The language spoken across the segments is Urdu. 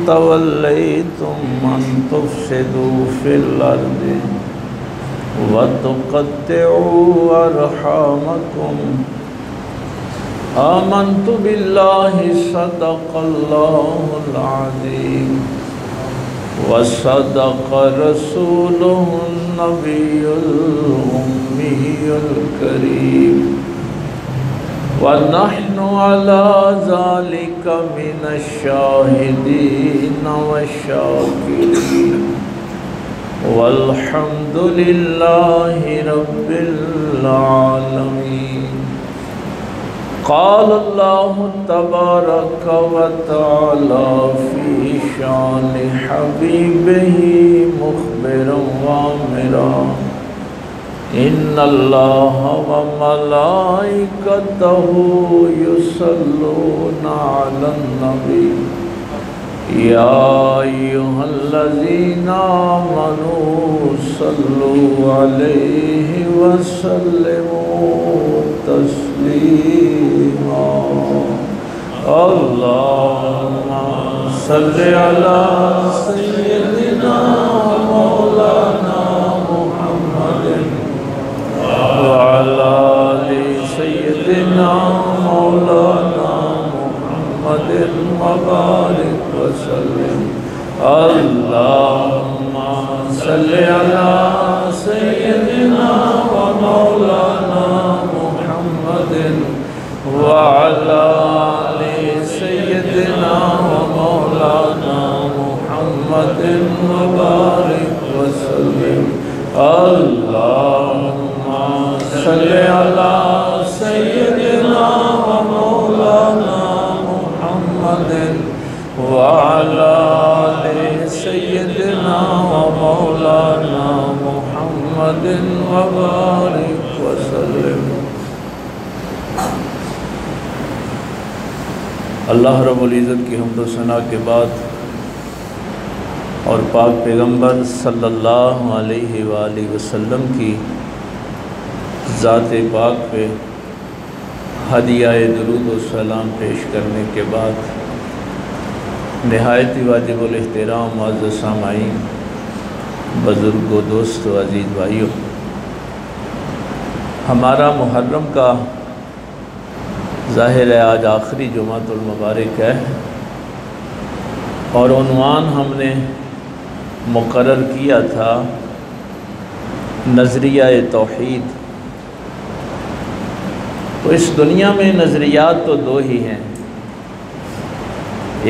توليتم أن تفسدوا في الأرض وتقطعوا أرحامكم آمنت بالله صدق الله العظيم وصدق رسوله النبي الأمي الكريم ونحن على ذلك من الشاهدين والشاكرين والحمد لله رب العالمين قال الله تبارك وتعالى في شان حبيبه مخبرا وامرا إن الله وملائكته يصلون على النبي يا أيها الذين آمنوا صلوا عليه وسلموا تسليما اللهم صل على سيدنا مولانا محمد وعلى آل سيدنا مولانا محمد وبارك وسلم اللهم صل على سيدنا ومولانا محمد وعلى آل سيدنا ومولانا محمد وبارك وسلم اللهم صل على سيدنا ومولانا محمد وعلى آل سيدنا ومولانا محمد وبارك وسلم اللہ رب العزت کی حمد و ثنا کے بعد اور پاک پیغمبر صلی اللہ علیہ وآلہ وسلم کی ذات پاک پہ ہدیہ درود و سلام پیش کرنے کے بعد نہایت واجب الاحترام معزز سامعین بزرگ و دوست و عزیز بھائیوں، ہمارا محرم کا ظاہر ہے آج آخری جمعۃ المبارک ہے اور عنوان ہم نے مقرر کیا تھا نظریہ توحید۔ تو اس دنیا میں نظریات تو دو ہی ہیں،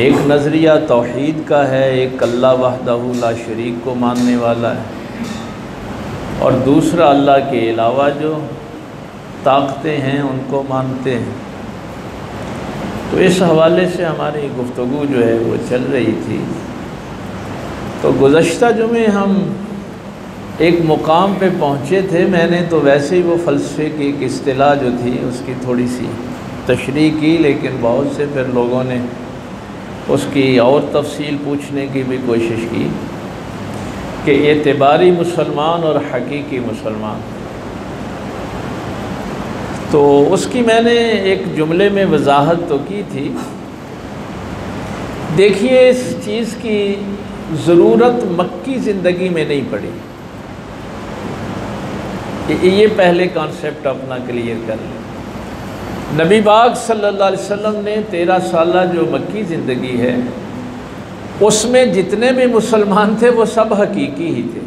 ایک نظریہ توحید کا ہے، ایک اللہ وحدہ لا شریک کو ماننے والا ہے، اور دوسرا اللہ کے علاوہ جو طاقتیں ہیں ان کو مانتے ہیں۔ تو اس حوالے سے ہماری گفتگو جو ہے وہ چل رہی تھی۔ تو گزشتہ جمعے ہم ایک مقام پہ پہنچے تھے، میں نے تو ویسے ہی وہ فلسفے کی ایک اصطلاح جو تھی اس کی تھوڑی سی تشریح کی، لیکن بہت سے پھر لوگوں نے اس کی اور تفصیل پوچھنے کی بھی کوشش کی کہ اعتباری مسلمان اور حقیقی مسلمان۔ تو اس کی میں نے ایک جملے میں وضاحت تو کی تھی۔ دیکھیے، اس چیز کی ضرورت مکی زندگی میں نہیں پڑی، یہ پہلے کانسیپٹ اپنا کلیئر کر لیں۔ نبی پاک صلی اللہ علیہ وسلم نے 13 سالہ جو مکی زندگی ہے اس میں جتنے بھی مسلمان تھے وہ سب حقیقی ہی تھے،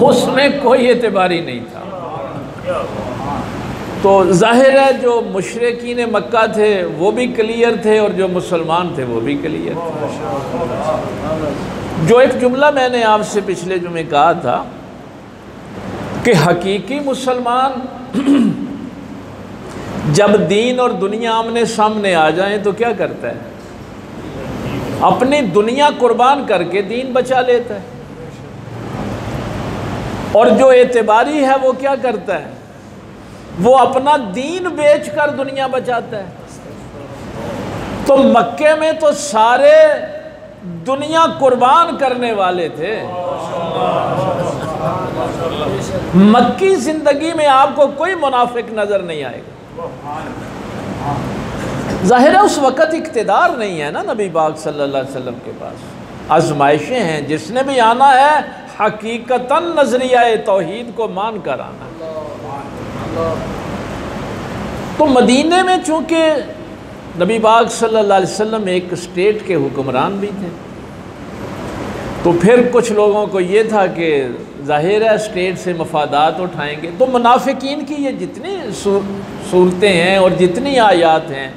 اس میں کوئی اعتباری نہیں تھا۔ تو ظاہر ہے جو مشرکین مکہ تھے وہ بھی کلیئر تھے اور جو مسلمان تھے وہ بھی کلیئر تھے۔ جو ایک جملہ میں نے آپ سے پچھلے جمعے کہا تھا کہ حقیقی مسلمان جب دین اور دنیا آمنے سامنے آ جائیں تو کیا کرتا ہے؟ اپنی دنیا قربان کر کے دین بچا لیتا ہے، اور جو اعتباری ہے وہ کیا کرتا ہے؟ وہ اپنا دین بیچ کر دنیا بچاتا ہے۔ تو مکے میں تو سارے دنیا قربان کرنے والے تھے۔ مکی زندگی میں آپ کو کوئی منافق نظر نہیں آئے گا۔ ظاہر ہے اس وقت اقتدار نہیں ہے نا نبی پاک صلی اللہ علیہ وسلم کے پاس، آزمائشیں ہیں، جس نے بھی آنا ہے حقیقتاً نظریہ توحید کو مان کر آنا ہے۔ تو مدینے میں چونکہ نبی پاک صلی اللہ علیہ وسلم ایک اسٹیٹ کے حکمران بھی تھے، تو پھر کچھ لوگوں کو یہ تھا کہ ظاہر ہے اسٹیٹ سے مفادات اٹھائیں گے، تو منافقین کی یہ جتنی صورتیں ہیں اور جتنی آیات ہیں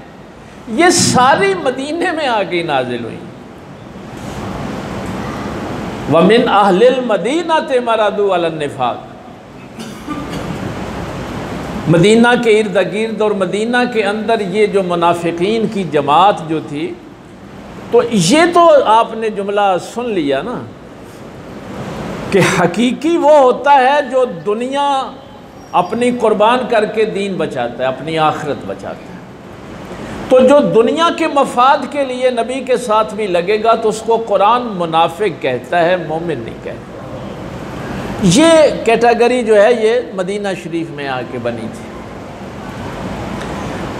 یہ ساری مدینے میں آ کے نازل ہوئی۔ وَمِنْ أَهْلِ الْمَدِينَةِ مَرَدُوا عَلَى النِّفَاقِ، مدینہ کے ارد گرد اور مدینہ کے اندر یہ جو منافقین کی جماعت جو تھی، تو یہ تو آپ نے جملہ سن لیا نا کہ حقیقی وہ ہوتا ہے جو دنیا اپنی قربان کر کے دین بچاتا ہے، اپنی آخرت بچاتا ہے۔ تو جو دنیا کے مفاد کے لیے نبی کے ساتھ بھی لگے گا تو اس کو قرآن منافق کہتا ہے، مومن نہیں کہتا۔ یہ کیٹیگری جو ہے یہ مدینہ شریف میں آ کے بنی تھی۔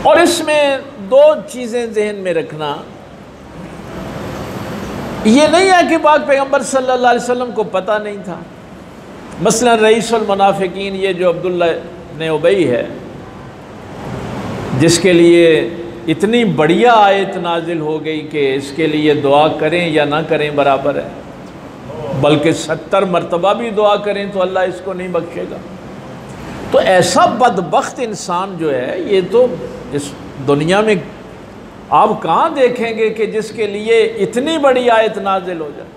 اور اس میں دو چیزیں ذہن میں رکھنا، یہ نہیں ہے کہ پاک پیغمبر صلی اللہ علیہ وسلم کو پتہ نہیں تھا۔ مثلا رئیس المنافقین یہ جو عبداللہ بن ابی ہے، جس کے لیے اتنی بڑھیا آیت نازل ہو گئی کہ اس کے لیے دعا کریں یا نہ کریں برابر ہے، بلکہ 70 مرتبہ بھی دعا کریں تو اللہ اس کو نہیں بخشے گا۔ تو ایسا بدبخت انسان جو ہے یہ تو اس دنیا میں آپ کہاں دیکھیں گے کہ جس کے لیے اتنی بڑی آیت نازل ہو جائے،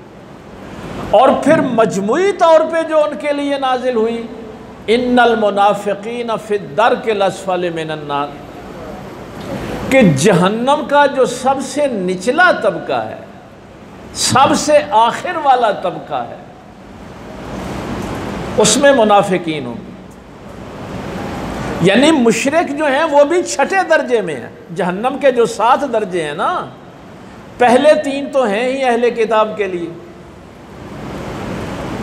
اور پھر مجموعی طور پہ جو ان کے لیے نازل ہوئی، ان المنافقین فی الدرک الاسفل من النار، کہ جہنم کا جو سب سے نچلا طبقہ ہے، سب سے آخر والا طبقہ ہے، اس میں منافقین ہوں، یعنی مشرک جو ہیں وہ بھی چھٹے درجے میں ہیں۔ جہنم کے جو 7 درجے ہیں نا، پہلے 3 تو ہیں ہی اہل کتاب کے لیے۔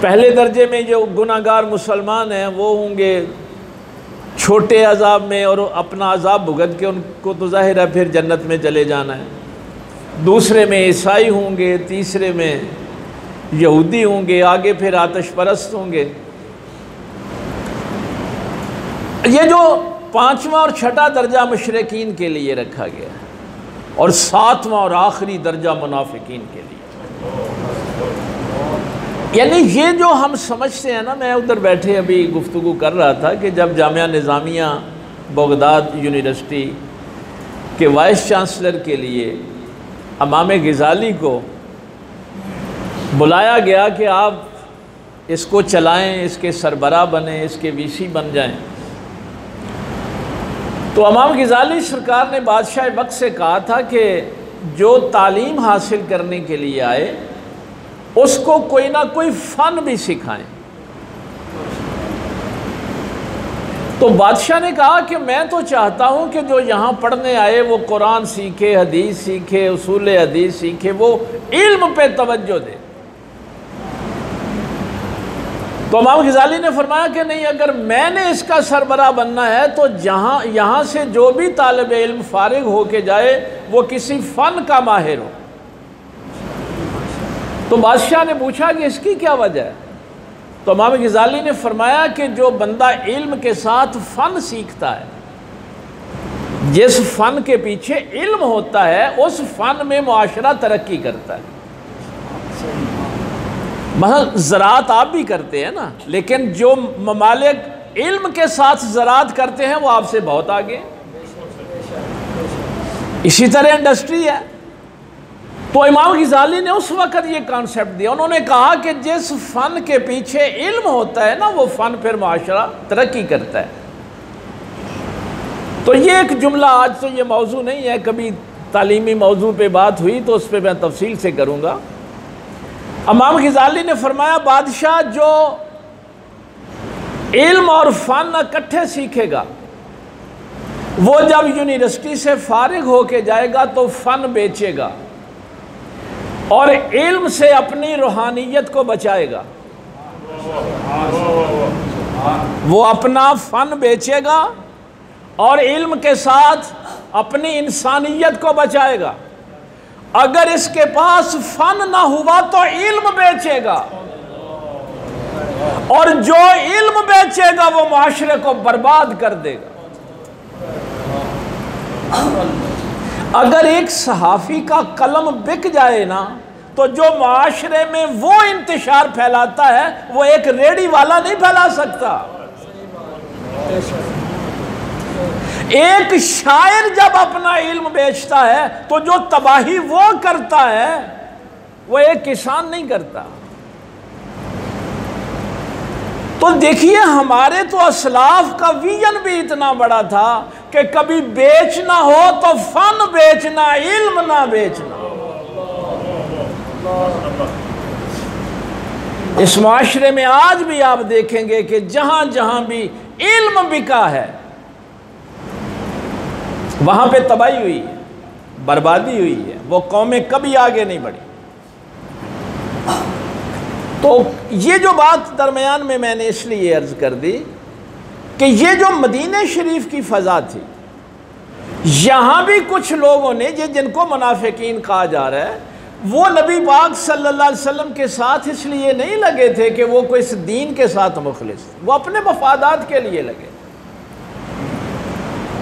پہلے درجے میں جو گناہگار مسلمان ہیں وہ ہوں گے چھوٹے عذاب میں، اور اپنا عذاب بھگت کے ان کو تو ظاہر ہے پھر جنت میں چلے جانا ہے۔ دوسرے میں عیسائی ہوں گے، تیسرے میں یہودی ہوں گے، آگے پھر آتش پرست ہوں گے۔ یہ جو 5واں اور 6واں درجہ مشرکین کے لیے رکھا گیا ہے، اور 7واں اور آخری درجہ منافقین کے لیے۔ یعنی یہ جو ہم سمجھتے ہیں نا، میں ادھر بیٹھے ابھی گفتگو کر رہا تھا کہ جب جامعہ نظامیہ بغداد یونیورسٹی کے وائس چانسلر کے لیے امام غزالی کو بلایا گیا کہ آپ اس کو چلائیں، اس کے سربراہ بنیں، اس کے وی سی بن جائیں، تو امام غزالی سرکار نے بادشاہ وقت سے کہا تھا کہ جو تعلیم حاصل کرنے کے لیے آئے اس کو کوئی نہ کوئی فن بھی سکھائیں۔ تو بادشاہ نے کہا کہ میں تو چاہتا ہوں کہ جو یہاں پڑھنے آئے وہ قرآن سیکھے، حدیث سیکھے، اصول حدیث سیکھے، وہ علم پہ توجہ دے۔ تو امام غزالی نے فرمایا کہ نہیں، اگر میں نے اس کا سربراہ بننا ہے تو یہاں سے جو بھی طالب علم فارغ ہو کے جائے وہ کسی فن کا ماہر ہو۔ تو بادشاہ نے پوچھا کہ اس کی کیا وجہ ہے؟ تو امام غزالی نے فرمایا کہ جو بندہ علم کے ساتھ فن سیکھتا ہے، جس فن کے پیچھے علم ہوتا ہے اس فن میں معاشرہ ترقی کرتا ہے۔ مثلا زراعت آپ بھی کرتے ہیں نا، لیکن جو ممالک علم کے ساتھ زراعت کرتے ہیں وہ آپ سے بہت آگے ہیں۔ اسی طرح انڈسٹری ہے۔ تو امام غزالی نے اس وقت یہ کانسیپٹ دیا، انہوں نے کہا کہ جس فن کے پیچھے علم ہوتا ہے نا وہ فن پھر معاشرہ ترقی کرتا ہے۔ تو یہ ایک جملہ، آج تو یہ موضوع نہیں ہے، کبھی تعلیمی موضوع پہ بات ہوئی تو اس پہ میں تفصیل سے کروں گا۔ امام غزالی نے فرمایا بادشاہ جو علم اور فن اکٹھے سیکھے گا وہ جب یونیورسٹی سے فارغ ہو کے جائے گا تو فن بیچے گا اور علم سے اپنی روحانیت کو بچائے گا۔ وہ اپنا فن بیچے گا اور علم کے ساتھ اپنی انسانیت کو بچائے گا۔ اگر اس کے پاس فن نہ ہوا تو علم بیچے گا، اور جو علم بیچے گا وہ معاشرے کو برباد کر دے گا۔ اگر ایک صحافی کا قلم بک جائے نا تو جو معاشرے میں وہ انتشار پھیلاتا ہے وہ ایک ریڑھی والا نہیں پھیلا سکتا۔ ایک شاعر جب اپنا علم بیچتا ہے تو جو تباہی وہ کرتا ہے وہ ایک کسان نہیں کرتا۔ تو دیکھیے ہمارے تو اسلاف کا ویژن بھی اتنا بڑا تھا کہ کبھی بیچنا ہو تو فن بیچنا، علم نہ بیچنا۔ اس معاشرے میں آج بھی آپ دیکھیں گے کہ جہاں جہاں بھی علم بکا ہے وہاں پہ تباہی ہوئی ہے، بربادی ہوئی ہے، وہ قومیں کبھی آگے نہیں بڑھی۔ تو یہ جو بات درمیان میں نے اس لیے عرض کر دی کہ یہ جو مدینہ شریف کی فضا تھی، یہاں بھی کچھ لوگوں نے جن کو منافقین کہا جا رہا ہے، وہ نبی پاک صلی اللہ علیہ وسلم کے ساتھ اس لیے نہیں لگے تھے کہ وہ کوئی اس دین کے ساتھ مخلص، وہ اپنے مفادات کے لیے لگے۔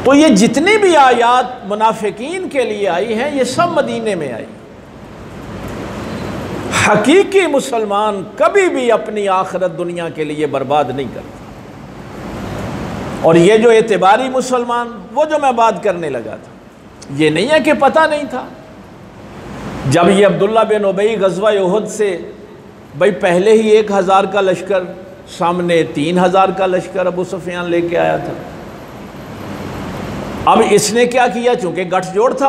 تو یہ جتنی بھی آیات منافقین کے لیے آئی ہیں یہ سب مدینے میں آئی۔ حقیقی مسلمان کبھی بھی اپنی آخرت دنیا کے لیے برباد نہیں کرتا۔ اور یہ جو اعتباری مسلمان، وہ جو میں بات کرنے لگا تھا، یہ نہیں ہے کہ پتہ نہیں تھا۔ جب یہ عبداللہ بن ابی غزوہ احد سے بھائی پہلے ہی 1000 کا لشکر سامنے 3000 کا لشکر ابو سفیان لے کے آیا تھا۔ اب اس نے کیا کیا، چونکہ گٹھ جوڑ تھا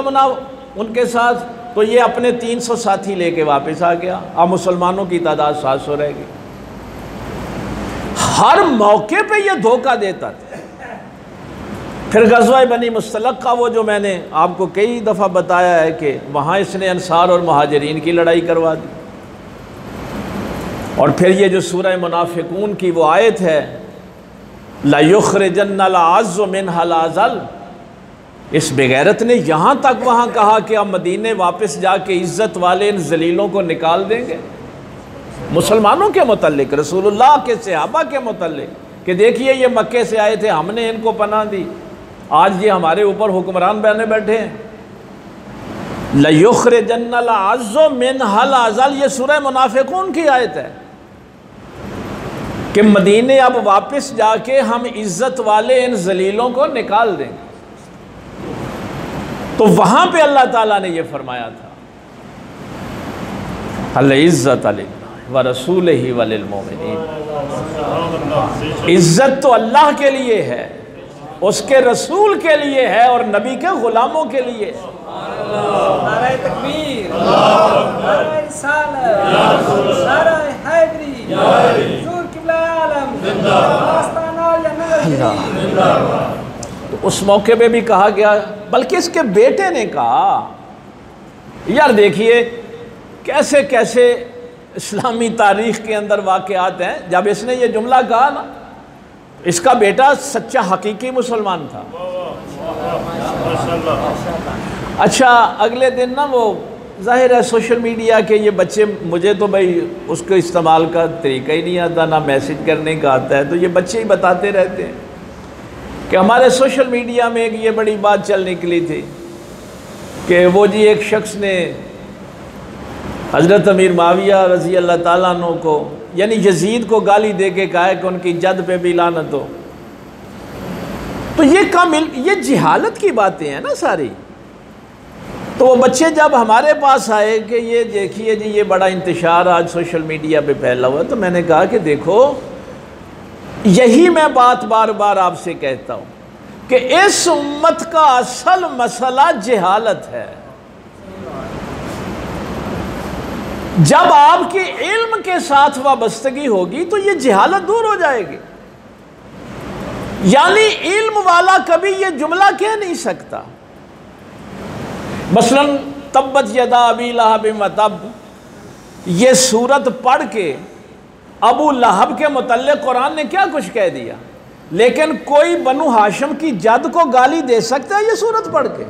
ان کے ساتھ، تو یہ اپنے 300 ساتھی لے کے واپس آ گیا۔ اب مسلمانوں کی تعداد 700 رہ گئی۔ ہر موقع پہ یہ دھوکہ دیتا تھا۔ پھر غزوہ بنی مستلق کا وہ جو میں نے آپ کو کئی دفعہ بتایا ہے کہ وہاں اس نے انصار اور مہاجرین کی لڑائی کروا دی۔ اور پھر یہ جو سورہ منافقون کی وہ آیت ہے لَيُخْرِجَنَّ الْأَعَزُّ مِنْهَا الْأَذَلَّ، اس بغیرت نے یہاں تک وہاں کہا کہ اب مدینے واپس جا کے عزت والے ان ذلیلوں کو نکال دیں گے۔ مسلمانوں کے متعلق، رسول اللہ کے صحابہ کے متعلق، کہ دیکھیے یہ مکے سے آئے تھے، ہم نے ان کو پناہ دی، آج یہ ہمارے اوپر حکمران بنے بیٹھے ہیں۔ لَيُخْرِجَنَّ الْأَعَزُّ مِنْهَا الْأَذَلَّ، یہ سورہ منافقون کی آیت ہے کہ مدینے اب واپس جا کے ہم عزت والے ان ذلیلوں کو نکال دیں گے۔ تو وہاں پہ اللہ تعالیٰ نے یہ فرمایا تھا العزت للہ ورسولہ وللمؤمنین، عزت تو اللہ کے لیے ہے، اس کے رسول کے لیے ہے اور نبی کے غلاموں کے لیے ہے۔ نعرہ تکبیر، نعرہ رسالت، نعرہ حیدری، حضور قبلہ عالم، آستانہ یا نور شریف۔ تو اس موقع پہ بھی کہا گیا، بلکہ اس کے بیٹے نے کہا، یار دیکھیے کیسے کیسے اسلامی تاریخ کے اندر واقعات ہیں۔ جب اس نے یہ جملہ کہا نا، اس کا بیٹا سچا حقیقی مسلمان تھا۔ اچھا اگلے دن نا وہ ظاہر ہے سوشل میڈیا کے یہ بچے، مجھے تو بھائی اس کو استعمال کا طریقہ ہی نہیں آتا، نہ میسج کرنے کا آتا ہے، تو یہ بچے ہی بتاتے رہتے ہیں کہ ہمارے سوشل میڈیا میں ایک یہ بڑی بات چل نکلی تھی کہ وہ جی ایک شخص نے حضرت امیر معاویہ رضی اللہ تعالیٰ عنہ کو، یعنی یزید کو گالی دے کے کہا ہے کہ ان کی جد پہ بھی لعنت ہو۔ تو یہ جہالت کی باتیں ہیں نا ساری۔ تو وہ بچے جب ہمارے پاس آئے کہ یہ دیکھیے جی یہ بڑا انتشار آج سوشل میڈیا پہ پھیلا ہوا، تو میں نے کہا کہ دیکھو یہی میں بات بار بار آپ سے کہتا ہوں کہ اس امت کا اصل مسئلہ جہالت ہے۔ جب آپ کی علم کے ساتھ وابستگی ہوگی تو یہ جہالت دور ہو جائے گی۔ یعنی علم والا کبھی یہ جملہ کہہ نہیں سکتا، مثلا تبت یدا ابی لہب وتب، یہ سورت پڑھ کے ابو لہب کے متعلق قرآن نے کیا کچھ کہہ دیا، لیکن کوئی بنو ہاشم کی جد کو گالی دے سکتا ہے یہ سورت پڑھ کے؟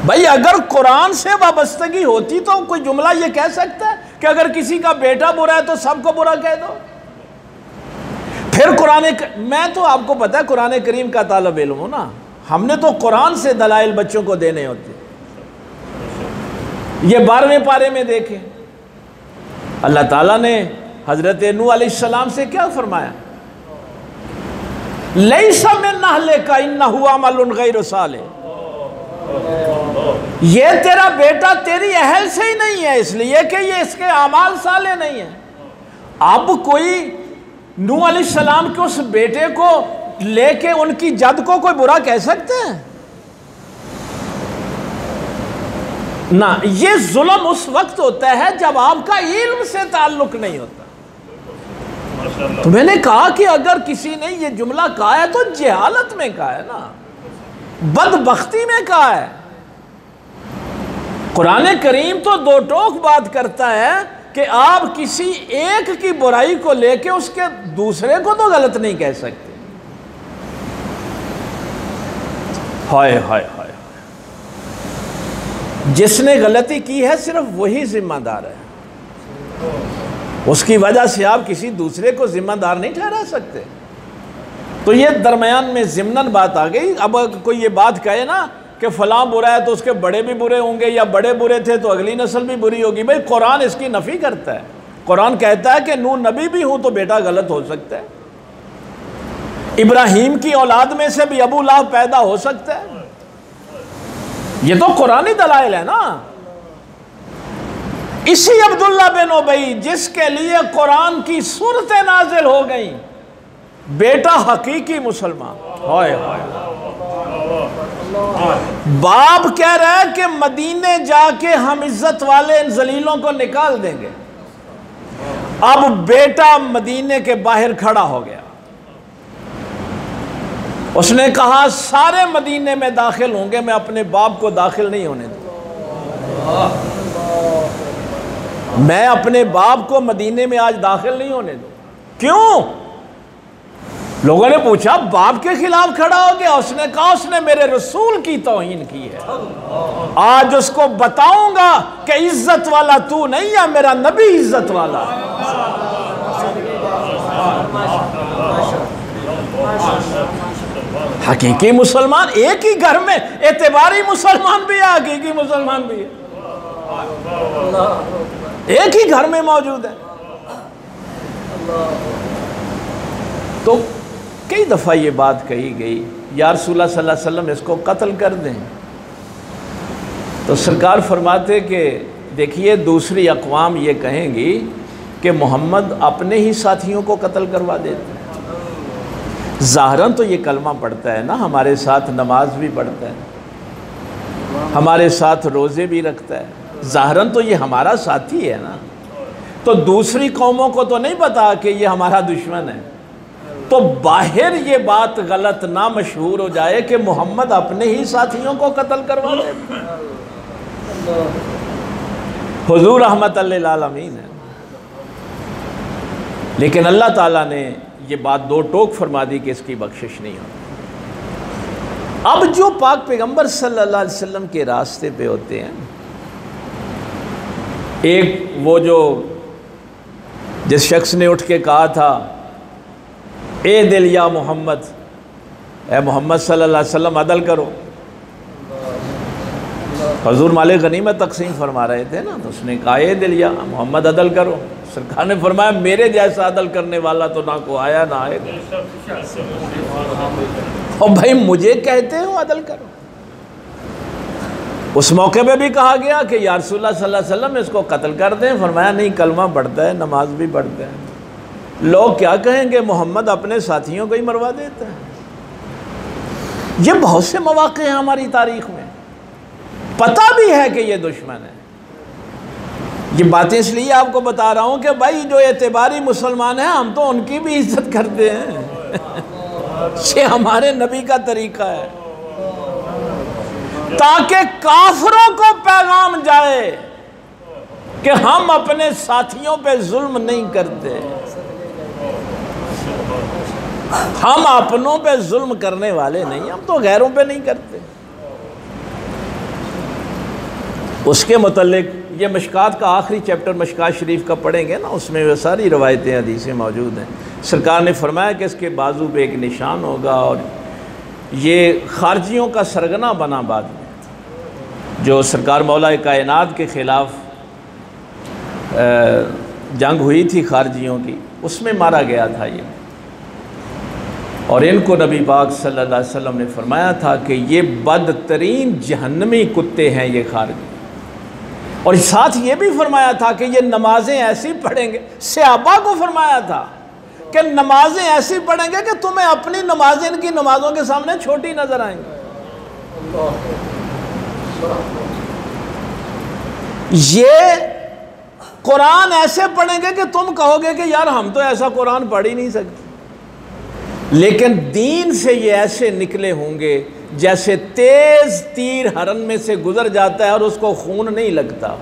بھائی اگر قرآن سے وابستگی ہوتی تو کوئی جملہ یہ کہہ سکتا ہے کہ اگر کسی کا بیٹا برا ہے تو سب کو برا کہہ دو؟ پھر میں تو آپ کو پتا ہے قرآن کریم کا طالب علم ہوں نا، ہم نے تو قرآن سے دلائل بچوں کو دینے ہوتے۔ یہ 12ویں پارے میں دیکھیں اللہ تعالیٰ نے حضرت نوح علیہ السلام سے کیا فرمایا؟ لَيْسَ مِنْ أَهْلِكَ إِنَّهُ عَمَلٌ غَيْرُ صَالِحٍ، یہ تیرا بیٹا تیری اہل سے ہی نہیں ہے اس لیے کہ یہ اس کے اعمال صالح نہیں ہیں۔ اب کوئی نوح علیہ السلام کے اس بیٹے کو لے کے ان کی جد کو کوئی برا کہہ سکتے ہیں؟ نہ، یہ ظلم اس وقت ہوتا ہے جب آپ کا علم سے تعلق نہیں ہوتا۔ تو میں نے کہا کہ اگر کسی نے یہ جملہ کہا ہے تو جہالت میں کہا ہے نا، بدبختی میں کہا ہے۔ قرآن کریم تو دو ٹوک بات کرتا ہے کہ آپ کسی ایک کی برائی کو لے کے اس کے دوسرے کو تو غلط نہیں کہہ سکتے۔ ہائے ہائے ہائے، جس نے غلطی کی ہے صرف وہی ذمہ دار ہے، اس کی وجہ سے آپ کسی دوسرے کو ذمہ دار نہیں ٹھہرا سکتے۔ تو یہ درمیان میں ضمناً بات آ گئی۔ اب کوئی یہ بات کہے نا کہ فلاں برا ہے تو اس کے بڑے بھی برے ہوں گے، یا بڑے برے تھے تو اگلی نسل بھی بری ہوگی، بھئی قرآن اس کی نفی کرتا ہے۔ قرآن کہتا ہے کہ نوح نبی بھی ہوں تو بیٹا غلط ہو سکتا ہے، ابراہیم کی اولاد میں سے بھی ابو لہب پیدا ہو سکتا ہے۔ یہ تو قرآنی دلائل ہے نا۔ اسی عبداللہ بن ابی جس کے لیے قرآن کی صورتیں نازل ہو گئیں، بیٹا حقیقی مسلمان، ہائے ہائے، باپ کہہ رہا ہے کہ مدینے جا کے ہم عزت والے ان ذلیلوں کو نکال دیں گے۔ اب بیٹا مدینے کے باہر کھڑا ہو گیا، اس نے کہا سارے مدینے میں داخل ہوں گے، میں اپنے باپ کو داخل نہیں ہونے دوں، میں اپنے باپ کو مدینے میں آج داخل نہیں ہونے دوں۔ کیوں؟ لوگوں نے پوچھا باپ کے خلاف کھڑا ہو گیا؟ اس نے کہا اس نے میرے رسول کی توہین کی ہے، آج اس کو بتاؤں گا کہ عزت والا تو نہیں ہے، میرا نبی عزت والا ہے۔ حقیقی مسلمان ایک ہی گھر میں، اعتباری مسلمان بھی ہے، حقیقی مسلمان بھی ہے، ایک ہی گھر میں موجود ہے۔ تو کئی دفعہ یہ بات کہی گئی یا رسول اللہ صلی اللہ علیہ وسلم اس کو قتل کر دیں، تو سرکار فرماتے کہ دیکھیے دوسری اقوام یہ کہیں گی کہ محمد اپنے ہی ساتھیوں کو قتل کروا دیتے ہیں۔ ظاہراً تو یہ کلمہ پڑھتا ہے نا، ہمارے ساتھ نماز بھی پڑھتا ہے، ہمارے ساتھ روزے بھی رکھتا ہے، ظاہراً تو یہ ہمارا ساتھی ہے نا۔ تو دوسری قوموں کو تو نہیں پتا کہ یہ ہمارا دشمن ہے، تو باہر یہ بات غلط نہ مشہور ہو جائے کہ محمد اپنے ہی ساتھیوں کو قتل کروا دیتے ہیں۔ حضور رحمت للعالمین ہے، لیکن اللہ تعالیٰ نے یہ بات دو ٹوک فرما دی کہ اس کی بخشش نہیں ہوتی۔ اب جو پاک پیغمبر صلی اللہ علیہ وسلم کے راستے پہ ہوتے ہیں، ایک وہ جو جس شخص نے اٹھ کے کہا تھا اے دل یا محمد، اے محمد صلی اللہ علیہ وسلم عدل کرو، حضور مال غنیمت تقسیم فرما رہے تھے نا، تو اس نے کہا اے دل یا محمد عدل کرو، سرکار نے فرمایا میرے جیسا عدل کرنے والا تو نہ کو آیا نہ آئے گا، اور بھائی مجھے کہتے ہو عدل کرو۔ اس موقع پہ بھی کہا گیا کہ یا رسول اللہ صلی اللہ علیہ وسلم اس کو قتل کر دیں، فرمایا نہیں، کلمہ پڑھتا ہے، نماز بھی پڑھتا ہے، لوگ کیا کہیں گے محمد اپنے ساتھیوں کو ہی مروا دیتا ہے۔ یہ بہت سے مواقع ہیں ہماری تاریخ میں، پتہ بھی ہے کہ یہ دشمن ہے۔ یہ باتیں اس لیے آپ کو بتا رہا ہوں کہ بھائی جو اعتباری مسلمان ہیں ہم تو ان کی بھی عزت کرتے ہیں، یہ ہمارے نبی کا طریقہ ہے، تاکہ کافروں کو پیغام جائے کہ ہم اپنے ساتھیوں پہ ظلم نہیں کرتے۔ ہم اپنوں پہ ظلم کرنے والے نہیں، ہم تو غیروں پہ نہیں کرتے۔ اس کے متعلق یہ مشکات کا آخری چیپٹر مشکات شریف کا پڑھیں گے نا، اس میں وہ ساری روایتیں حدیثیں موجود ہیں۔ سرکار نے فرمایا کہ اس کے بازو پہ ایک نشان ہوگا، اور یہ خارجیوں کا سرگنا بنا بعد میں، جو سرکار مولا کائنات کے خلاف جنگ ہوئی تھی خارجیوں کی، اس میں مارا گیا تھا یہ، اور ان کو نبی پاک صلی اللہ علیہ وسلم نے فرمایا تھا کہ یہ بدترین جہنمی کتے ہیں یہ خارجی، اور ساتھ یہ بھی فرمایا تھا کہ یہ نمازیں ایسی پڑھیں گے، صحابہ کو فرمایا تھا کہ نمازیں ایسی پڑھیں گے کہ تمہیں اپنی نمازیں ان کی نمازوں کے سامنے چھوٹی نظر آئیں گی۔ یہ قرآن ایسے پڑھیں گے کہ تم کہو گے کہ یار ہم تو ایسا قرآن پڑھ ہی نہیں سکتے، لیکن دین سے یہ ایسے نکلے ہوں گے جیسے تیز تیر ہرن میں سے گزر جاتا ہے اور اس کو خون نہیں لگتا،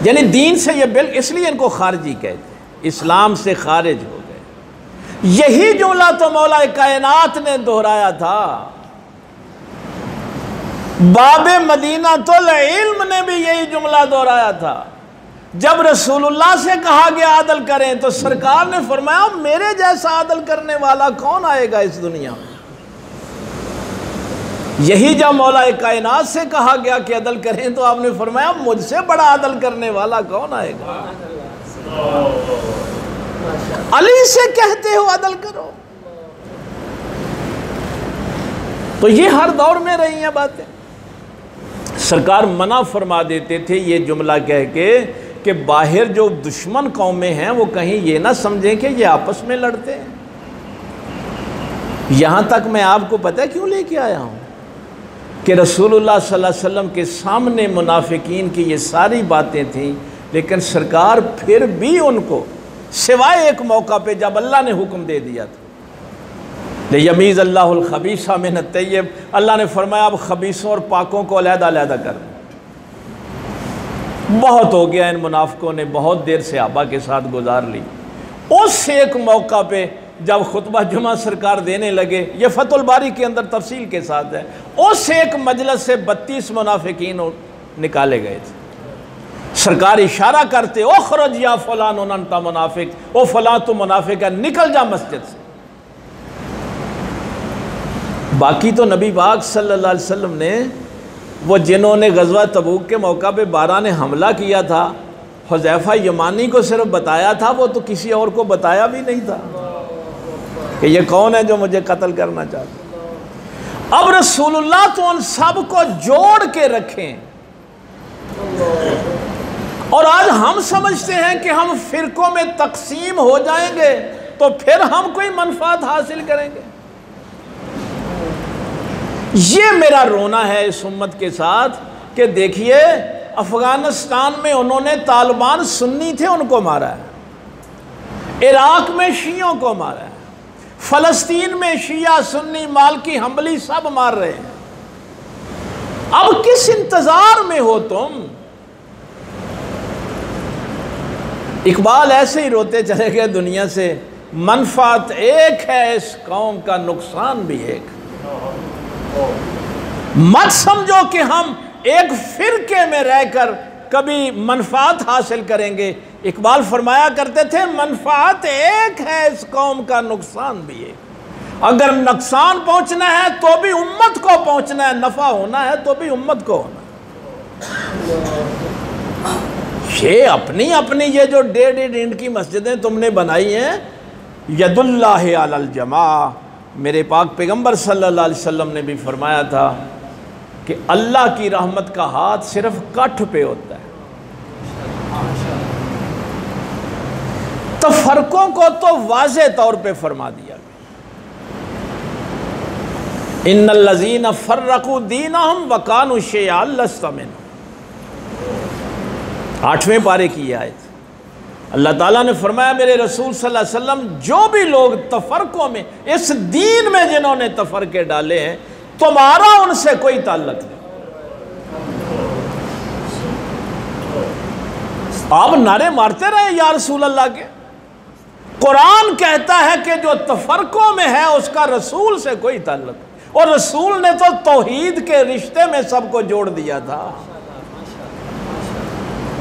یعنی دین سے یہ اس لیے ان کو خارجی کہتے ہیں، اسلام سے خارج ہو گئے۔ یہی جملہ تو مولا کائنات نے دہرایا تھا، باب مدینہ العلم نے بھی یہی جملہ دہرایا تھا۔ جب رسول اللہ سے کہا گیا عدل کریں تو سرکار نے فرمایا میرے جیسا عدل کرنے والا کون آئے گا اس دنیا میں۔ یہی جب مولا کائنات سے کہا گیا کہ عدل کریں تو آپ نے فرمایا مجھ سے بڑا عدل کرنے والا کون آئے گا۔ علی سے کہتے ہو عدل کرو، تو یہ ہر دور میں رہی ہیں باتیں۔ سرکار منع فرما دیتے تھے یہ جملہ کہہ کے کہ باہر جو دشمن قومیں ہیں وہ کہیں یہ نہ سمجھیں کہ یہ آپس میں لڑتے ہیں۔ یہاں تک میں آپ کو پتہ کیوں لے کے آیا ہوں کہ رسول اللہ صلی اللہ علیہ وسلم کے سامنے منافقین کی یہ ساری باتیں تھیں، لیکن سرکار پھر بھی ان کو سوائے ایک موقع پہ جب اللہ نے حکم دے دیا تھا لیمیز اللہ الخبیث من الطیب، اللہ نے فرمایا اب خبیثوں اور پاکوں کو علیحدہ علیحدہ کر دیں۔ بہت ہو گیا، ان منافقوں نے بہت دیر صحابہ کے ساتھ گزار لی۔ اس ایک موقع پہ جب خطبہ جمعہ سرکار دینے لگے، یہ فتح الباری کے اندر تفصیل کے ساتھ ہے، اس ایک مجلس سے 32 منافقین نکالے گئے تھے۔ سرکار اشارہ کرتے اخرج یا فلان انت منافق، او فلاں تو منافق ہے، نکل جا مسجد سے۔ باقی تو نبی پاک صلی اللہ علیہ وسلم نے وہ جنہوں نے غزوہ تبوک کے موقع پہ 12 نے حملہ کیا تھا، حذیفہ یمانی کو صرف بتایا تھا، وہ تو کسی اور کو بتایا بھی نہیں تھا کہ یہ کون ہے جو مجھے قتل کرنا چاہتا۔ اب رسول اللہ تو ان سب کو جوڑ کے رکھیں، اور آج ہم سمجھتے ہیں کہ ہم فرقوں میں تقسیم ہو جائیں گے تو پھر ہم کوئی منفعت حاصل کریں گے۔ یہ میرا رونا ہے اس امت کے ساتھ کہ دیکھیے افغانستان میں انہوں نے طالبان سنی تھے ان کو مارا ہے، عراق میں شیعوں کو مارا ہے، فلسطین میں شیعہ سنی مالکی حنبلی سب مار رہے ہیں۔ اب کس انتظار میں ہو تم؟ اقبال ایسے ہی روتے چلے گئے دنیا سے، منفعت ایک ہے اس قوم کا نقصان بھی ایک۔ مت سمجھو کہ ہم ایک فرقے میں رہ کر کبھی منفعت حاصل کریں گے۔ اقبال فرمایا کرتے تھے منفعت ایک ہے اس قوم کا نقصان بھی ایک۔ اگر نقصان پہنچنا ہے تو بھی امت کو پہنچنا ہے، نفع ہونا ہے تو بھی امت کو ہونا ہے۔ یہ اپنی یہ جو 1.5 اینٹ کی مسجدیں تم نے بنائی ہیں، ید اللہ علی الجماع، میرے پاک پیغمبر صلی اللہ علیہ وسلم نے بھی فرمایا تھا کہ اللہ کی رحمت کا ہاتھ صرف کٹھ پہ ہوتا ہے۔ تفرقوں کو تو واضح طور پہ فرما دیا گیا، ان الذین فرقوا دینہم وکانوا شیعا لست منہم، 8ویں پارے کی یہ آیت۔ اللہ تعالیٰ نے فرمایا میرے رسول صلی اللہ علیہ وسلم جو بھی لوگ تفرقوں میں، اس دین میں جنہوں نے تفرقے ڈالے ہیں، تمہارا ان سے کوئی تعلق نہیں۔ آپ نعرے مارتے رہے یا رسول اللہ کے، قرآن کہتا ہے کہ جو تفرقوں میں ہے اس کا رسول سے کوئی تعلق نہیں، اور رسول نے تو توحید کے رشتے میں سب کو جوڑ دیا تھا۔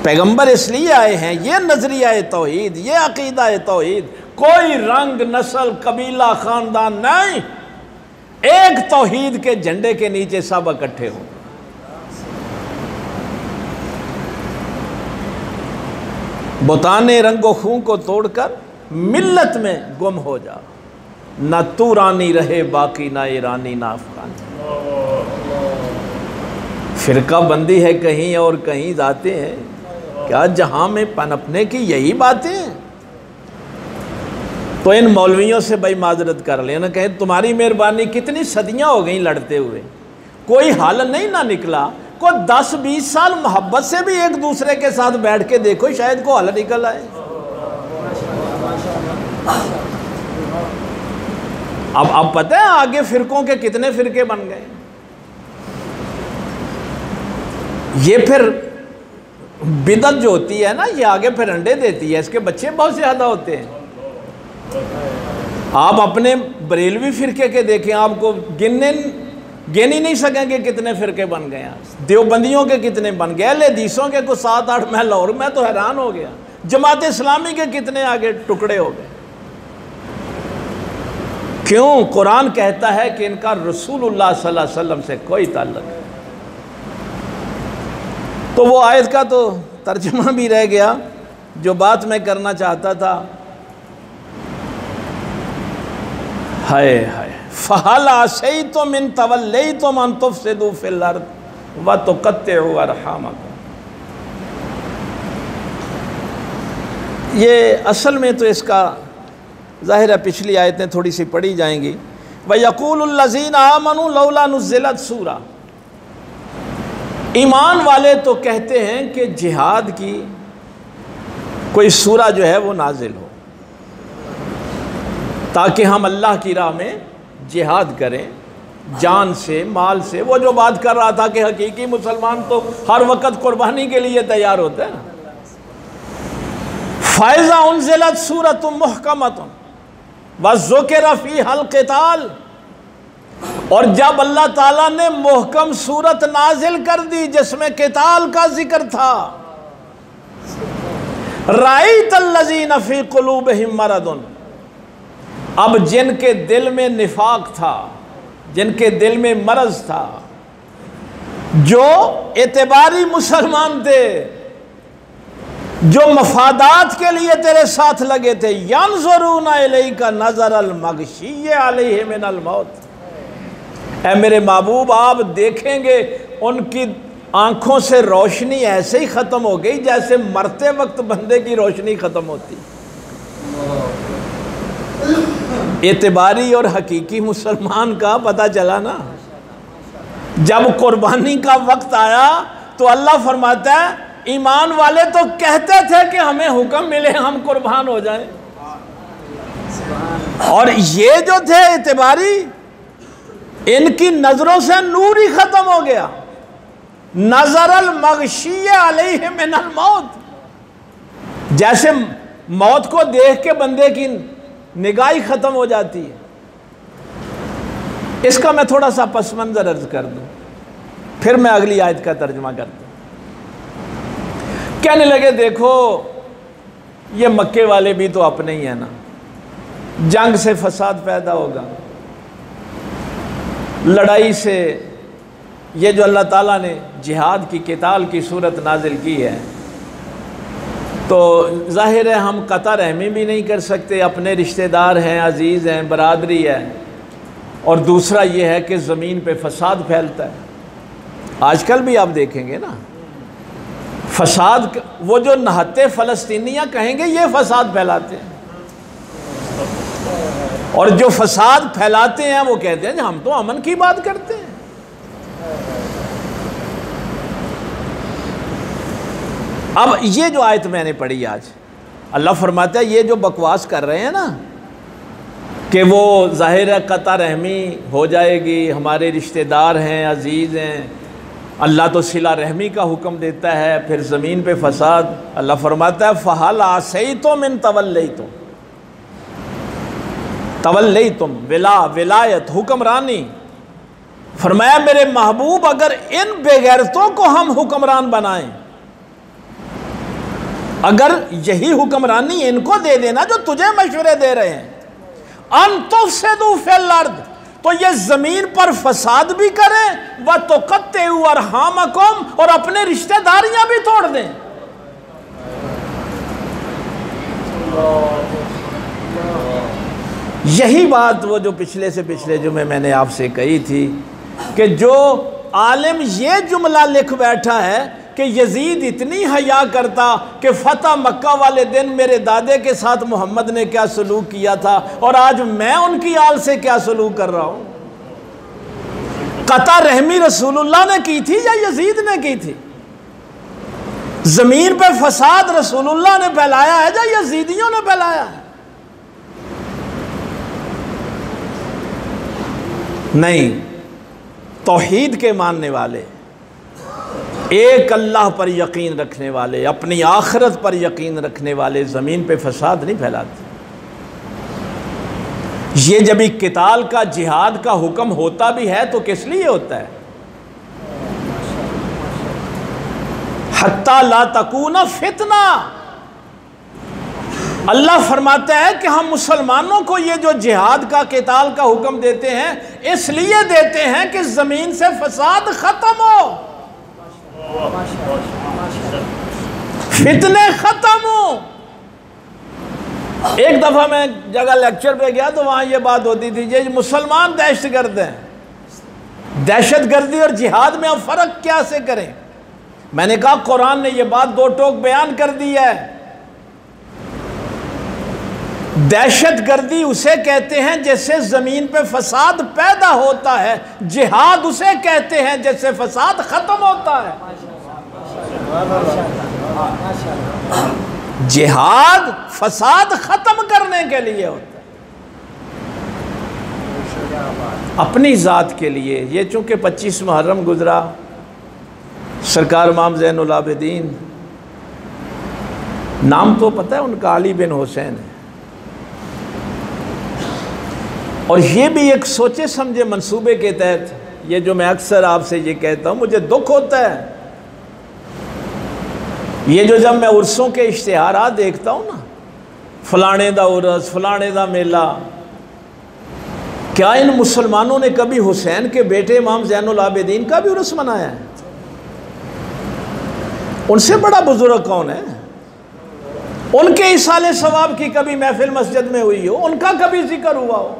پیغمبر اس لیے آئے ہیں، یہ نظریہ توحید، یہ عقیدہ توحید، کوئی رنگ، نسل، قبیلہ، خاندان نہیں، ایک توحید کے جھنڈے کے نیچے سب اکٹھے ہوں۔ بتان رنگ و خون کو توڑ کر ملت میں گم ہو جا، نہ تو رانی رہے باقی، نہ ایرانی نہ افغانی۔ فرقہ بندی ہے کہیں اور کہیں جاتے ہیں، کیا جہاں میں پنپنے کی یہی باتیں ہیں؟ تو ان مولویوں سے بھائی معذرت کر لینا، کہیں تمہاری مہربانی کتنی صدیاں ہو گئیں لڑتے ہوئے، کوئی حل نہیں نہ نکلا، کو 10-20 سال محبت سے بھی ایک دوسرے کے ساتھ بیٹھ کے دیکھو، شاید کو حل نکل آئے۔ اب پتہ ہے آگے فرقوں کے کتنے فرقے بن گئے۔ یہ پھر بدعت جو ہوتی ہے نا، یہ آگے پھر انڈے دیتی ہے، اس کے بچے بہت زیادہ ہوتے ہیں۔ آپ اپنے بریلوی فرقے کے دیکھیں، آپ کو گن ہی نہیں سکیں گے کتنے فرقے بن گئے ہیں۔ دیوبندیوں کے کتنے بن گئے، اہل حدیثوں کے کوئی 7-8، میں لاہور میں تو حیران ہو گیا، جماعت اسلامی کے کتنے آگے ٹکڑے ہو گئے۔ کیوں؟ قرآن کہتا ہے کہ ان کا رسول اللہ صلی اللہ علیہ وسلم سے کوئی تعلق نہیں۔ تو وہ آیت کا تو ترجمہ بھی رہ گیا، جو بات میں کرنا چاہتا تھا، ہائے ہائے فَهَلْ عَسَيْتُمْ إِن تَوَلَّيْتُمْ أَن تُفْسِدُوا فِي الْأَرْضِ وَتُقَطِّعُوا أَرْحَامَكُمْ۔ یہ اصل میں تو اس کا ظاہر ہے پچھلی آیتیں تھوڑی سی پڑھی جائیں گی۔ وَيَقُولُ الَّذِينَ آمَنُوا لَوْلَا نُزِّلَتْ سُورَةٌ، ایمان والے تو کہتے ہیں کہ جہاد کی کوئی سورہ جو ہے وہ نازل ہو، تاکہ ہم اللہ کی راہ میں جہاد کریں، جان سے، مال سے۔ وہ جو بات کر رہا تھا کہ حقیقی مسلمان تو ہر وقت قربانی کے لیے تیار ہوتے ہیں۔ فَإِذَا أُنزِلَتْ سُورَةٌ مُحْكَمَةٌ وَذُكِرَ فِيهَا الْقِتَالُ، اور جب اللہ تعالیٰ نے محکم سورت نازل کر دی جس میں قتال کا ذکر تھا، رَأَيْتَ الَّذِينَ فِي قُلُوبِهِم مَرَضٌ، اب جن کے دل میں نفاق تھا، جن کے دل میں مرض تھا، جو اعتباری مسلمان تھے، جو مفادات کے لیے تیرے ساتھ لگے تھے، يَنظُرُونَ إِلَيْكَ نَظَرَ الْمَغْشِيِّ عَلَيْهِ مِنَ الْمَوْتِ، اے میرے محبوب آپ دیکھیں گے ان کی آنکھوں سے روشنی ایسے ہی ختم ہو گئی جیسے مرتے وقت بندے کی روشنی ختم ہوتی۔ اعتباری اور حقیقی مسلمان کا پتہ چلا نا۔ جب قربانی کا وقت آیا تو اللہ فرماتا ہے ایمان والے تو کہتے تھے کہ ہمیں حکم ملے ہم قربان ہو جائیں، اور یہ جو تھے اعتباری، ان کی نظروں سے نور ہی ختم ہو گیا۔ نظر المغشی علیہ من الموت، جیسے موت کو دیکھ کے بندے کی نگاہی ختم ہو جاتی ہے۔ اس کا میں تھوڑا سا پس منظر عرض کر دوں، پھر میں اگلی آیت کا ترجمہ کرتا ہوں۔ کہنے لگے دیکھو یہ مکے والے بھی تو اپنے ہی ہیں نا، جنگ سے فساد پیدا ہوگا، لڑائی سے، یہ جو اللہ تعالیٰ نے جہاد کی قتال کی صورت نازل کی ہے تو ظاہر ہے ہم قطع رحمی بھی نہیں کر سکتے، اپنے رشتہ دار ہیں، عزیز ہیں، برادری ہے، اور دوسرا یہ ہے کہ زمین پہ فساد پھیلتا ہے۔ آج کل بھی آپ دیکھیں گے نا فساد، وہ جو نہتے فلسطینیاں کہیں گے یہ فساد پھیلاتے ہیں، اور جو فساد پھیلاتے ہیں وہ کہتے ہیں ہم تو امن کی بات کرتے ہیں۔ اب یہ جو آیت میں نے پڑھی آج، اللہ فرماتا ہے یہ جو بکواس کر رہے ہیں نا کہ وہ ظاہر ہے قطع رحمی ہو جائے گی، ہمارے رشتہ دار ہیں، عزیز ہیں، اللہ تو صلہ رحمی کا حکم دیتا ہے، پھر زمین پہ فساد، اللہ فرماتا ہے فَهَلْ عَسَيْتُمْ إِن تَوَلَّيْتُمْ، تولیتم ولایت حکمرانی، فرمایا میرے محبوب اگر ان بے غیرتوں کو ہم حکمران بنائیں، اگر یہی حکمرانی ان کو دے دینا جو تجھے مشورے دے رہے ہیں، ان تفسدوا فی الارض، تو یہ زمین پر فساد بھی کریں، وتقطعوا ارحامکم، اور اپنے رشتہ داریاں بھی توڑ دیں۔ یہی بات وہ جو پچھلے سے پچھلے جمعے میں نے آپ سے کہی تھی کہ جو عالم یہ جملہ لکھ بیٹھا ہے کہ یزید اتنی حیا کرتا کہ فتح مکہ والے دن میرے دادے کے ساتھ محمد نے کیا سلوک کیا تھا اور آج میں ان کی آل سے کیا سلوک کر رہا ہوں، قطع رحمی رسول اللہ نے کی تھی یا یزید نے کی تھی؟ زمین پہ فساد رسول اللہ نے پھیلایا ہے یا یزیدیوں نے پھیلایا ہے؟ نہیں، توحید کے ماننے والے، ایک اللہ پر یقین رکھنے والے، اپنی آخرت پر یقین رکھنے والے زمین پہ فساد نہیں پھیلاتے۔ یہ جب ایک قتال کا جہاد کا حکم ہوتا بھی ہے تو کس لیے ہوتا ہے؟ حتی لا تکون فتنہ، اللہ فرماتا ہے کہ ہم مسلمانوں کو یہ جو جہاد کا قتال کا حکم دیتے ہیں اس لیے دیتے ہیں کہ زمین سے فساد ختم ہو، فتنے ختم ہو۔ ایک دفعہ میں جگہ لیکچر پہ گیا تو وہاں یہ بات ہوتی تھی، یہ مسلمان دہشت گرد ہیں، دہشت گردی اور جہاد میں اب فرق کیا سے کریں؟ میں نے کہا قرآن نے یہ بات دو ٹوک بیان کر دی ہے، دہشت گردی اسے کہتے ہیں جیسے زمین پہ فساد پیدا ہوتا ہے، جہاد اسے کہتے ہیں جیسے فساد ختم ہوتا ہے۔ جہاد فساد ختم کرنے کے لیے ہوتا ہے، اپنی ذات کے لیے۔ یہ چونکہ 25 محرم گزرا، سرکار امام زین العابدین، نام تو پتہ ہے ان کا علی بن حسین ہے، اور یہ بھی ایک سوچے سمجھے منصوبے کے تحت، یہ جو میں اکثر آپ سے یہ کہتا ہوں، مجھے دکھ ہوتا ہے یہ جو جب میں عرسوں کے اشتہارات دیکھتا ہوں نا، فلانے دا عرس، فلانے دا میلہ، کیا ان مسلمانوں نے کبھی حسین کے بیٹے امام زین العابدین کا بھی عرس منایا ہے؟ ان سے بڑا بزرگ کون ہے؟ ان کے ایصال ثواب کی کبھی محفل مسجد میں ہوئی ہو؟ ان کا کبھی ذکر ہوا ہو؟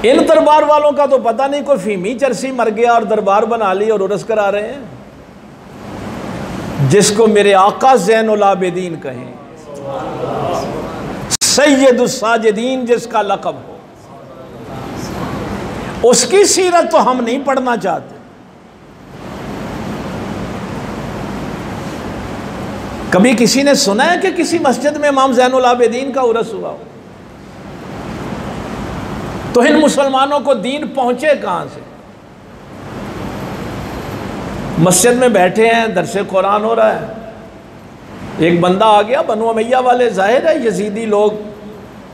ان دربار والوں کا تو پتہ نہیں، کوئی فیمی چرسی مر گیا اور دربار بنا لی اور عرس کرا رہے ہیں، جس کو میرے آقا زین العابدین کہیں، سید الساجدین جس کا لقب ہو، اس کی سیرت تو ہم نہیں پڑھنا چاہتے۔ کبھی کسی نے سنا ہے کہ کسی مسجد میں امام زین العابدین کا عرس ہوا ہو؟ تو ان مسلمانوں کو دین پہنچے کہاں سے؟ مسجد میں بیٹھے ہیں، درس قرآن ہو رہا ہے، ایک بندہ آ گیا، بنو امیہ والے، ظاہر ہے یزیدی لوگ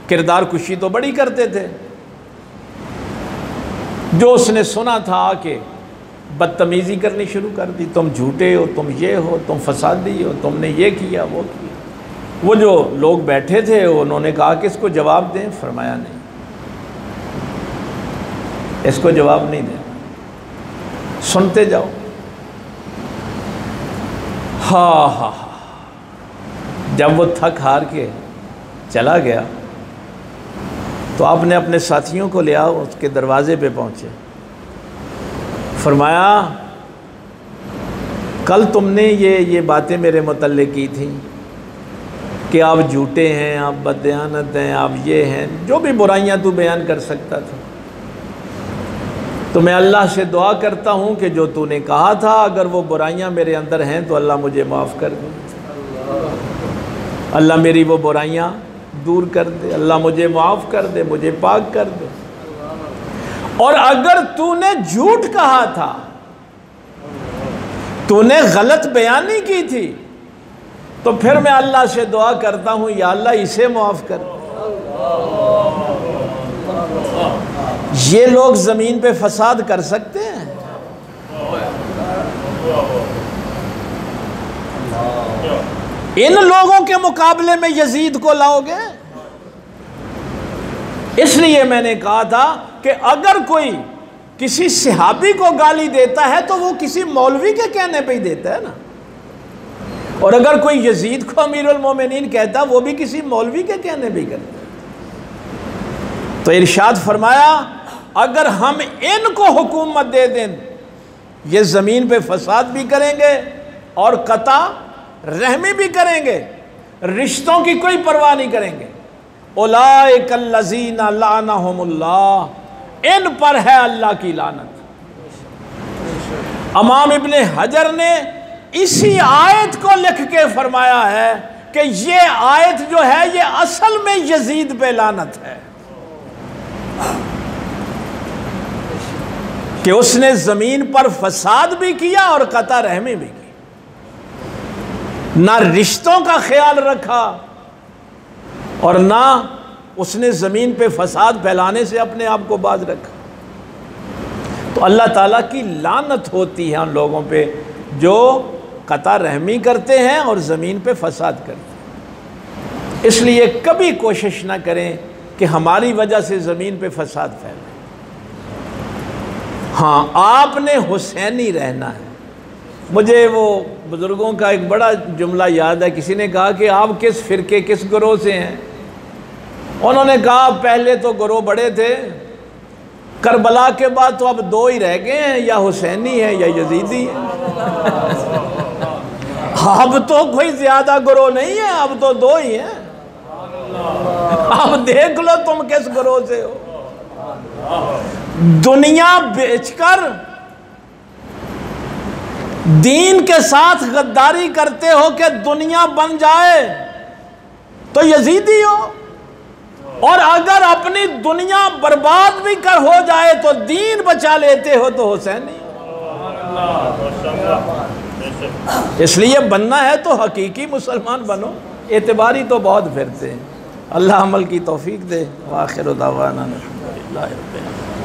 کردار کشی تو بڑی کرتے تھے، جو اس نے سنا تھا آ کے بدتمیزی کرنی شروع کر دی، تم جھوٹے ہو، تم یہ ہو، تم فسادی ہو، تم نے یہ کیا وہ کیا۔ وہ جو لوگ بیٹھے تھے انہوں نے کہا کہ اس کو جواب دیں، فرمایا نہیں، اس کو جواب نہیں دیں، سنتے جاؤ۔ ہاں ہاں ہاں، جب وہ تھک ہار کے چلا گیا تو آپ نے اپنے ساتھیوں کو لیا، اس کے دروازے پہ پہنچے، فرمایا کل تم نے یہ باتیں میرے متعلق کی تھیں کہ آپ جھوٹے ہیں، آپ بددیانت ہیں، آپ یہ ہیں، جو بھی برائیاں تو بیان کر سکتا تھا، تو میں اللہ سے دعا کرتا ہوں کہ جو تو نے کہا تھا اگر وہ برائیاں میرے اندر ہیں تو اللہ مجھے معاف کر دے، اللہ میری وہ برائیاں دور کر دے، اللہ مجھے معاف کر دے، مجھے پاک کر دے۔ اور اگر تو نے جھوٹ کہا تھا، تو نے غلط بیانی کی تھی، تو پھر میں اللہ سے دعا کرتا ہوں یا اللہ اسے معاف کر دے۔ یہ لوگ زمین پہ فساد کر سکتے ہیں؟ ان لوگوں کے مقابلے میں یزید کو لاؤ گے؟ اس لیے میں نے کہا تھا کہ اگر کوئی کسی صحابی کو گالی دیتا ہے تو وہ کسی مولوی کے کہنے پہ ہی دیتا ہے نا، اور اگر کوئی یزید کو امیر المومنین کہتا وہ بھی کسی مولوی کے کہنے پہ ہی کرتا ہے۔ تو ارشاد فرمایا اگر ہم ان کو حکومت دے دیں یہ زمین پہ فساد بھی کریں گے اور قطع رحمی بھی کریں گے، رشتوں کی کوئی پرواہ نہیں کریں گے۔ اولئک الذین لعنہم اللہ، ان پر ہے اللہ کی لعنت۔ امام ابن حجر نے اسی آیت کو لکھ کے فرمایا ہے کہ یہ آیت جو ہے یہ اصل میں یزید پہ لعنت ہے کہ اس نے زمین پر فساد بھی کیا اور قطع رحمی بھی کی، نہ رشتوں کا خیال رکھا اور نہ اس نے زمین پہ فساد پھیلانے سے اپنے آپ کو باز رکھا۔ تو اللہ تعالیٰ کی لعنت ہوتی ہے ان لوگوں پہ جو قطع رحمی کرتے ہیں اور زمین پہ فساد کرتے ہیں۔ اس لیے کبھی کوشش نہ کریں کہ ہماری وجہ سے زمین پہ فساد پھیلے۔ ہاں آپ نے حسینی رہنا ہے۔ مجھے وہ بزرگوں کا ایک بڑا جملہ یاد ہے، کسی نے کہا کہ آپ کس فرقے کس گروہ سے ہیں؟ انہوں نے کہا پہلے تو گروہ بڑے تھے، کربلا کے بعد تو اب دو ہی رہ گئے ہیں، یا حسینی ہے یا یزیدی ہے۔ اب تو کوئی زیادہ گروہ نہیں ہے، اب تو دو ہی ہیں۔ اب دیکھ لو تم کس گروہ سے ہو۔ دنیا بیچ کر دین کے ساتھ غداری کرتے ہو کہ دنیا بن جائے تو یزیدی ہو، اور اگر اپنی دنیا برباد بھی کر ہو جائے تو دین بچا لیتے ہو تو حسینی۔ اس لیے بننا ہے تو حقیقی مسلمان بنو، اعتباری تو بہت پھرتے ہیں۔ اللہ عمل کی توفیق دے۔ وآخر دعوانا الحمدللہ رب العالمین۔